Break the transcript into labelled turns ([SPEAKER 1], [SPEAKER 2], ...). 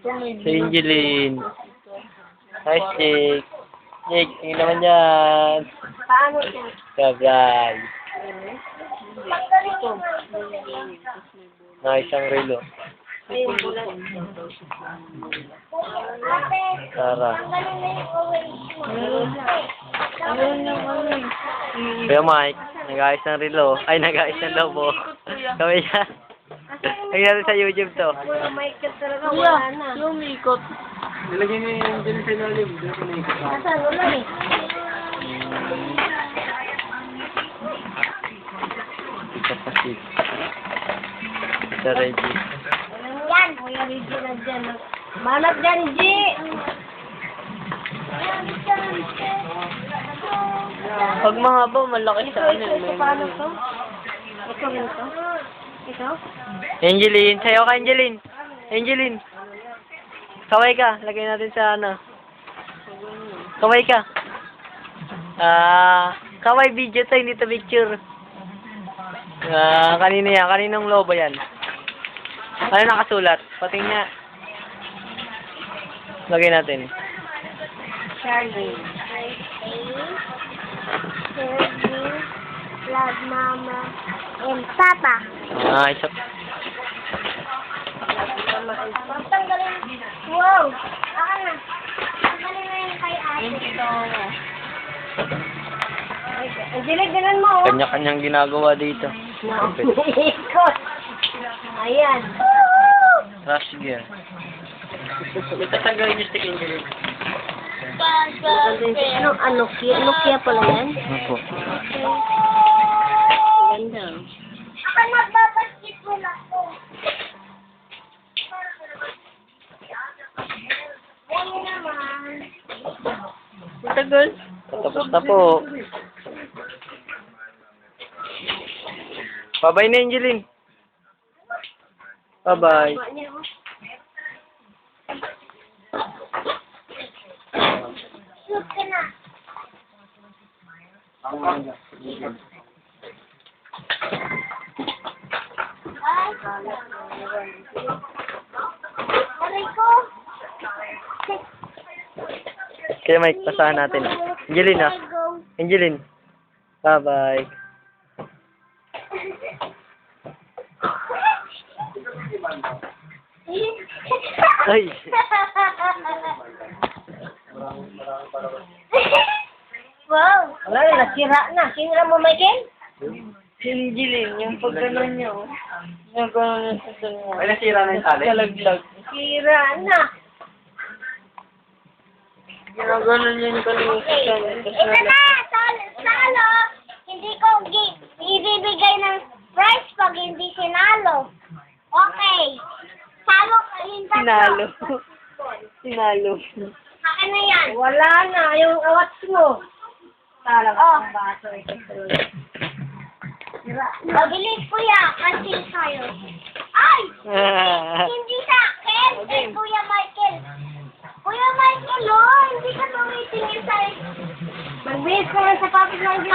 [SPEAKER 1] Si Angeline. Hi, Jake. Jake, tingin naman yan.
[SPEAKER 2] Paano ito?
[SPEAKER 1] Sabay.
[SPEAKER 2] Ito.
[SPEAKER 1] Na isang relo.
[SPEAKER 2] Ayun, bulan.
[SPEAKER 1] Tara.
[SPEAKER 2] Ayun lang, ayun.
[SPEAKER 1] Kuya Mike, nag-ayos ng relo. Ay, nag-ayos ng lobo. Kami yan. Nangyari sa YouTube to.
[SPEAKER 2] Kuya Mike ka talaga, wala na.
[SPEAKER 3] Yung umikot.
[SPEAKER 1] Nilagay niya yung dyan sa ilalim.
[SPEAKER 2] Asan? Wala eh.
[SPEAKER 1] Kapatid. Sa Reggie.
[SPEAKER 2] Yan, Kuya Reggie na dyan. Manap dyan, G!
[SPEAKER 3] Pag mahaba, malaki sa ano.
[SPEAKER 2] Ito, paano to? Ito, ganito? Ito?
[SPEAKER 1] Angeline, sayo ka Angeline. Angeline. Kaway ka, lagay natin sa ano. Kaway ka. Kaway video to, hindi to picture. Kanino yan? Kaninong lobo yan? Ano nakasulat? Pating nga. Lagay natin.
[SPEAKER 2] Charlie. Charlie. Love Mama. And Papa.
[SPEAKER 1] Isa.
[SPEAKER 2] Tanggalin. Wow! Akan na. Tanggalin na yung kay ate. Angeline, ganun mo. Oh.
[SPEAKER 1] Kanya-kanyang ginagawa dito.
[SPEAKER 2] Ikot. Ayan.
[SPEAKER 1] Rush gear. Itatanggalin yung stick Angeline.
[SPEAKER 2] Ano, Nokia pala yan?
[SPEAKER 1] Opo.
[SPEAKER 2] Ganda. Akan magbabasketball ako. Ayun naman.
[SPEAKER 3] Matagal.
[SPEAKER 1] Tapos na po. Bye-bye na Angeline. Bye-bye.
[SPEAKER 2] Shoot ka na. Ay, aray ko.
[SPEAKER 1] Kaya Mike, pasahan natin. Angeline ah. Angeline. Bye-bye. Ay.
[SPEAKER 2] Wow! Wala na, nasira na. Sinira mo, Michael?
[SPEAKER 3] Si Angeline, yung pag gano'n niya, oh. Yung gano'n niya sa sunod.
[SPEAKER 1] Ay, nasira na yung tali?
[SPEAKER 3] Kalaglag.
[SPEAKER 2] Sira na.
[SPEAKER 3] Ginaganon niya yung kalimutan sa
[SPEAKER 2] Ito na! Salo! Hindi ko ibibigay ng prize pag hindi sinalo. Okay. Salo ka, hindi ko.
[SPEAKER 3] Sinalo. Sinalo.
[SPEAKER 2] Akin na yan. Wala na. Yung awas mo. Talaga ang baso. Mabilis kuya. Kasi sa'yo. Ay! Hindi sa akin. Kay Kuya Michael. Kuya Michael, oh. Hindi ka tumitingin sa'yo. Magbihis ka lang sa papit ng